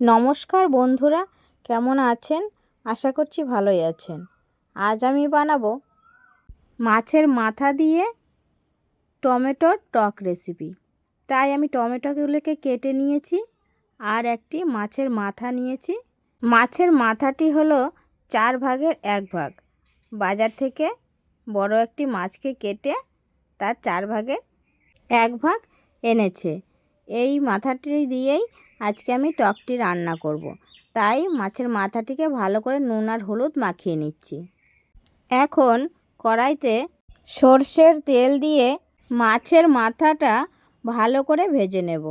নমস্কার বন্ধুরা, কেমন আছেন? আশা করছি ভালোই আছেন। আজ আমি বানাবো মাছের মাথা দিয়ে টমেটোর টক রেসিপি। তাই আমি টমেটোগুলোকে কেটে নিয়েছি আর একটি মাছের মাথা নিয়েছি। মাছের মাথাটি হলো 4 ভাগের 1 ভাগ। বাজার থেকে বড় একটি মাছকে কেটে তার 4 ভাগের 1 ভাগ এনেছে। এই মাথাটি দিয়েই আজকে আমি টকটি রান্না করব। তাই মাছের মাথাটিকে ভালো করে নুন আর হলুদ মাখিয়ে নিচ্ছি। এখন কড়াইতে সর্ষের তেল দিয়ে মাছের মাথাটা ভালো করে ভেজে নেব।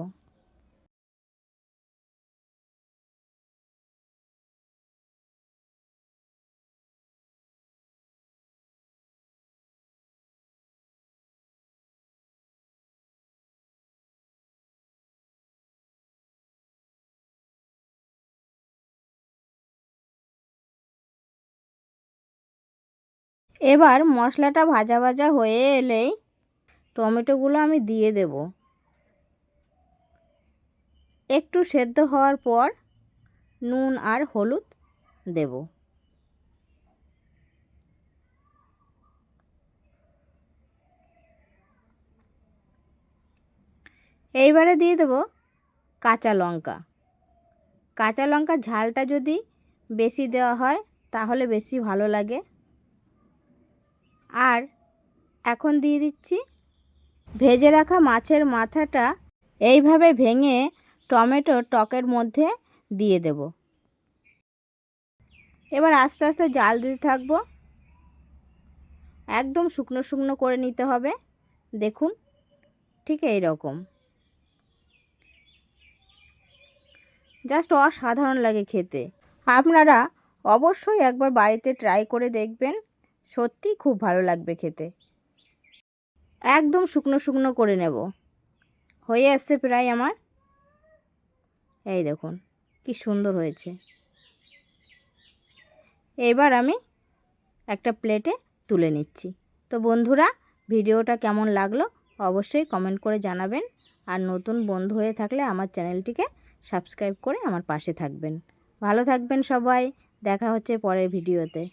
এবার মশলাটা ভাজা ভাজা হয়ে এলেই টমেটোগুলো আমি দিয়ে দেব। একটু সেদ্ধ হওয়ার পর নুন আর হলুদ দেব। এইবারে দিয়ে দেব কাঁচা লঙ্কা। কাঁচা লঙ্কার ঝালটা যদি বেশি দেওয়া হয় তাহলে বেশি ভালো লাগে। আর এখন দিয়ে দিচ্ছি ভেজে রাখা মাছের মাথাটা এইভাবে ভেঙে টমেটোর টকের মধ্যে দিয়ে দেব। এবার আস্তে আস্তে জাল দিতে থাকবো। একদম শুকনো শুকনো করে নিতে হবে। দেখুন, ঠিক এই রকম। জাস্ট অসাধারণ লাগে খেতে। আপনারা অবশ্যই একবার বাড়িতে ট্রাই করে দেখবেন, সত্যিই খুব ভালো লাগবে খেতে। একদম শুকনো শুকনো করে নেব। হয়ে আসছে প্রায় আমার। এই দেখুন কি সুন্দর হয়েছে। এবার আমি একটা প্লেটে তুলে নিচ্ছি। তো বন্ধুরা, ভিডিওটা কেমন লাগলো অবশ্যই কমেন্ট করে জানাবেন। আর নতুন বন্ধু হয়ে থাকলে আমার চ্যানেলটিকে সাবস্ক্রাইব করে আমার পাশে থাকবেন। ভালো থাকবেন সবাই। দেখা হচ্ছে পরের ভিডিওতে।